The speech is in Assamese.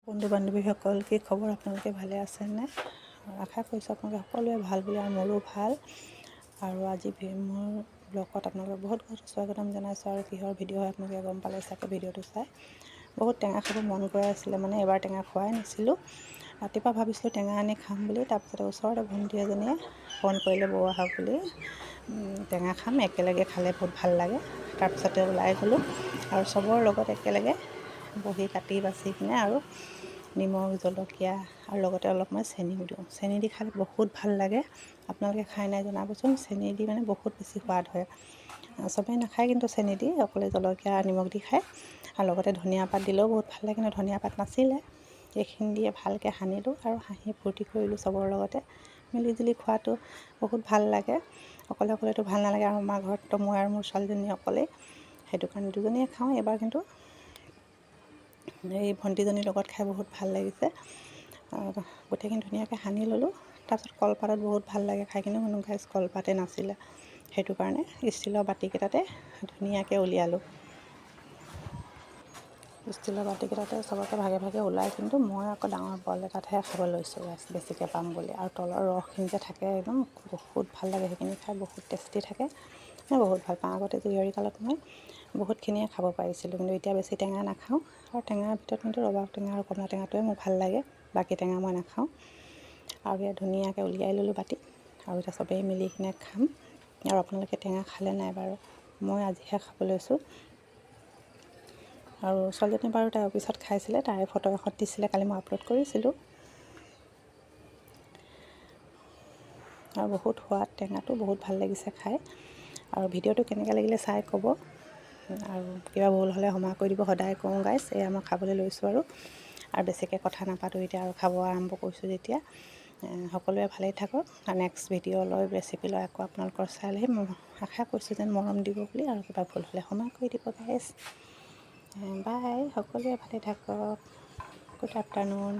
বন্ধু বান্ধৱীসকল, কি খবৰ? আপোনালোকে ভালে আছেনে? আশা কৰিছোঁ আপোনালোকে সকলোৱে ভাল বুলি, আৰু মোৰো ভাল। আৰু আজি মোৰ ব্লগত আপোনালোকক বহুত বহুত স্বাগতম জনাইছোঁ। আৰু কিহৰ ভিডিঅ' হয় আপোনালোকে গম পালে চাগে ভিডিঅ'টো চাই। বহুত টেঙা খাব মন গৈ আছিলে, মানে এবাৰ টেঙা খোৱাই নাছিলোঁ। ৰাতিপুৱা ভাবিছিলোঁ টেঙা আনি খাম বুলি, তাৰপিছতে ওচৰতে ভণ্টি এজনীয়ে ফোন কৰিলে বৌ আহক বুলি, টেঙা খাম, একেলগে খালে বহুত ভাল লাগে। তাৰপিছতে ওলাই গ'লোঁ আৰু চবৰ লগত একেলগে বহি কাটি বাচি কিনে আৰু নিমখ জলকীয়া আৰু লগতে অলপ মই চেনিও দিওঁ। চেনি দি খালে বহুত ভাল লাগে। আপোনালোকে খাই নাই জনাবচোন। চেনি দি মানে বহুত বেছি সোৱাদ হয়। চবেই নাখায় কিন্তু চেনি দি, অকলে জলকীয়া নিমখ দি খায়। আৰু লগতে ধনিয়া পাত দিলেও বহুত ভাল লাগে, কিন্তু ধনিয়া পাত নাছিলে। এইখিনি দিয়ে ভালকৈ সানিলোঁ আৰু হাঁহি ফূৰ্তি কৰিলোঁ চবৰ লগতে। মিলিজুলি খোৱাটো বহুত ভাল লাগে। অকলে অকলেতো ভাল নালাগে। আৰু আমাৰ ঘৰততো মই আৰু মোৰ ছোৱালীজনী অকলেই, সেইটো কাৰণে দুজনীয়ে খাওঁ। এবাৰ কিন্তু এই ভণ্টিজনীৰ লগত খাই বহুত ভাল লাগিছে। গোটেইখিনি ধুনীয়াকৈ সানি ল'লোঁ। তাৰপিছত কলপাতত বহুত ভাল লাগে খাই, কিন্তু কোনো গাইজ কলপাতে নাছিলে। সেইটো কাৰণে ষ্টীলৰ বাতিকেইটাতে ধুনীয়াকৈ উলিয়ালোঁ। ষ্টীলৰ বাতিকেইটাতে চবকে ভাগে ভাগে ওলাই, কিন্তু মই আকৌ ডাঙৰ বল এটাতহে খাব লৈছোঁ বেছিকৈ পাম বুলি। আৰু তলৰ ৰসখিনি যে থাকে একদম বহুত ভাল লাগে, সেইখিনি খাই বহুত টেষ্টি থাকে। মই বহুত ভাল পাওঁ। আগতে জীয়ৰী কালত মই বহুতখিনিয়ে খাব পাৰিছিলোঁ, কিন্তু এতিয়া বেছি টেঙা নাখাওঁ। আৰু টেঙাৰ ভিতৰত কিন্তু ৰবাব টেঙা আৰু কমলা টেঙাটোৱে মোৰ ভাল লাগে, বাকী টেঙা মই নাখাওঁ। আৰু ইয়াত ধুনীয়াকৈ উলিয়াই ল'লোঁ বাটিত, আৰু এতিয়া চবেই মিলি কিনে খাম। আৰু আপোনালোকে টেঙা খালে নাই বাৰু? মই আজিহে খাব লৈছোঁ। আৰু ছোৱালীজনী বাৰু তাই অফিচত খাইছিলে, তাৰে ফটো এখন দিছিলে, কালি মই আপলোড কৰিছিলোঁ। আৰু বহুত সোৱাদ, টেঙাটো বহুত ভাল লাগিছে খাই। আৰু ভিডিঅ'টো কেনেকৈ লাগিলে চাই ক'ব, আৰু কিবা ভুল হ'লে ক্ষমা কৰি দিব। সদায় কওঁ গাইজ, এয়া মই খাবলৈ লৈছোঁ আৰু বেছিকৈ কথা নাপাতোঁ এতিয়া, আৰু খাব আৰম্ভ কৰিছোঁ যেতিয়া। সকলোৱে ভালেই থাকক। আৰু নেক্সট ভিডিঅ' লৈ ৰেচিপি লৈ আকৌ আপোনালোকৰ চালেহি মই আশা কৰিছোঁ যেন মৰম দিব বুলি, আৰু কিবা ভুল হ'লে ক্ষমা কৰি দিব গাইজ। বাই, সকলোৱে ভালে থাকক। Good afternoon.